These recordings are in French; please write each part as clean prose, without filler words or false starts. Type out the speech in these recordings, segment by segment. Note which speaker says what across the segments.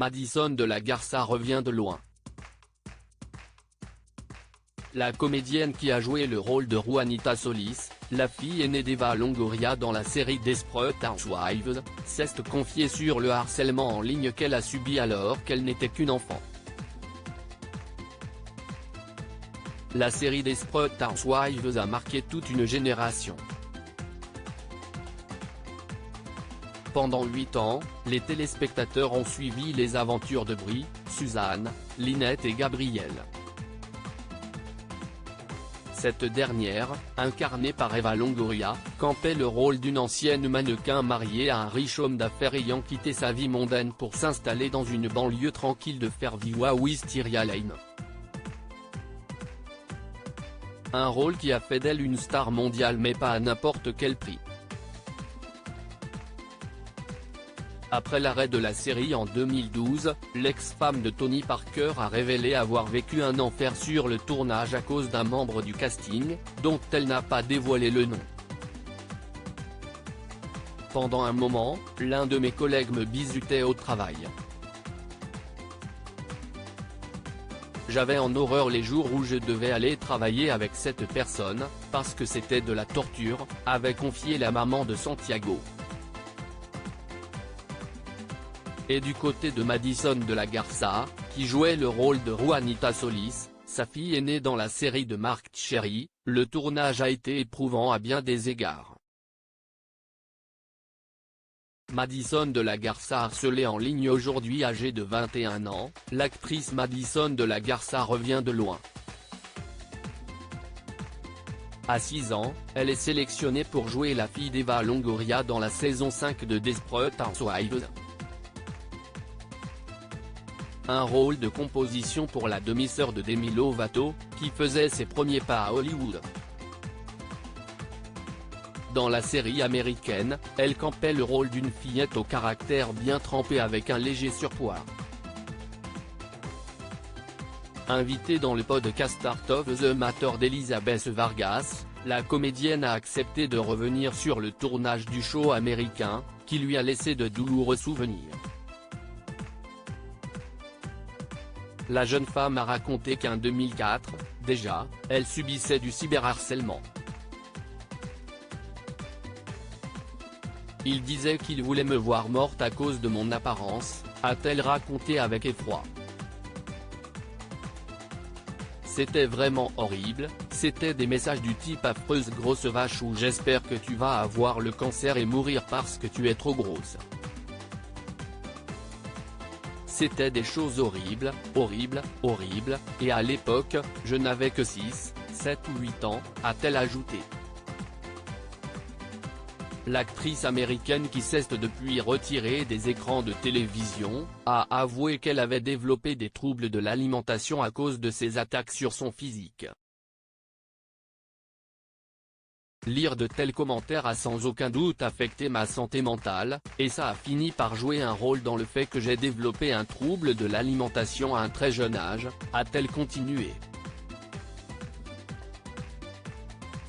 Speaker 1: Madison de la Garza revient de loin. La comédienne qui a joué le rôle de Juanita Solis, la fille aînée d'Eva Longoria dans la série Desperate Housewives, s'est confiée sur le harcèlement en ligne qu'elle a subi alors qu'elle n'était qu'une enfant. La série Desperate Housewives a marqué toute une génération. Pendant 8 ans, les téléspectateurs ont suivi les aventures de Brie, Suzanne, Lynette et Gabrielle. Cette dernière, incarnée par Eva Longoria, campait le rôle d'une ancienne mannequin mariée à un riche homme d'affaires ayant quitté sa vie mondaine pour s'installer dans une banlieue tranquille de Fairview à Wisteria Lane. Un rôle qui a fait d'elle une star mondiale mais pas à n'importe quel prix. Après l'arrêt de la série en 2012, l'ex-femme de Tony Parker a révélé avoir vécu un enfer sur le tournage à cause d'un membre du casting, dont elle n'a pas dévoilé le nom. Pendant un moment, l'un de mes collègues me bizutait au travail. J'avais en horreur les jours où je devais aller travailler avec cette personne, parce que c'était de la torture, avait confié la maman de Santiago. Et du côté de Madison de la Garza, qui jouait le rôle de Juanita Solis, sa fille aînée dans la série de Marc Cherry, le tournage a été éprouvant à bien des égards. Madison de la Garza harcelée en ligne aujourd'hui âgée de 21 ans, l'actrice Madison de la Garza revient de loin. À 6 ans, elle est sélectionnée pour jouer la fille d'Eva Longoria dans la saison 5 de Desperate Housewives. Un rôle de composition pour la demi-sœur de Demi Lovato, qui faisait ses premiers pas à Hollywood. Dans la série américaine, elle campait le rôle d'une fillette au caractère bien trempé avec un léger surpoids. Invitée dans le podcast Art of the Matter d'Elizabeth Vargas, la comédienne a accepté de revenir sur le tournage du show américain, qui lui a laissé de douloureux souvenirs. La jeune femme a raconté qu'en 2004, déjà, elle subissait du cyberharcèlement. Il disait qu'il voulait me voir morte à cause de mon apparence, a-t-elle raconté avec effroi. C'était vraiment horrible, c'était des messages du type affreuse grosse vache ou j'espère que tu vas avoir le cancer et mourir parce que tu es trop grosse. C'était des choses horribles, horribles, horribles, et à l'époque, je n'avais que 6, 7 ou 8 ans, a-t-elle ajouté. L'actrice américaine qui s'est depuis retirée des écrans de télévision, a avoué qu'elle avait développé des troubles de l'alimentation à cause de ses attaques sur son physique. Lire de tels commentaires a sans aucun doute affecté ma santé mentale, et ça a fini par jouer un rôle dans le fait que j'ai développé un trouble de l'alimentation à un très jeune âge, a-t-elle continué.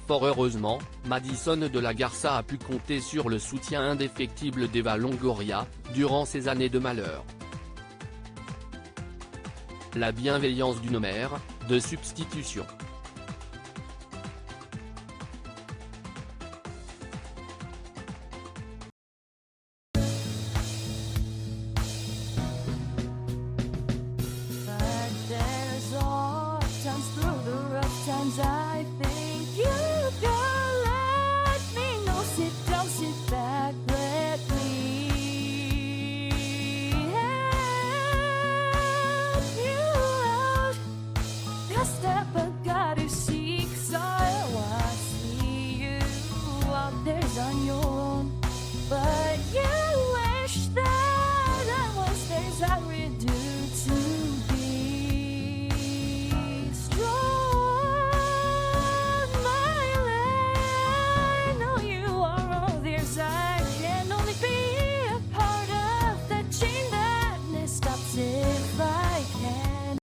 Speaker 1: Fort heureusement, Madison de la Garza a pu compter sur le soutien indéfectible d'Eva Longoria, durant ces années de malheur. La bienveillance d'une mère, de substitution.
Speaker 2: I think you can let me know. Sit back, let me help you out. Just step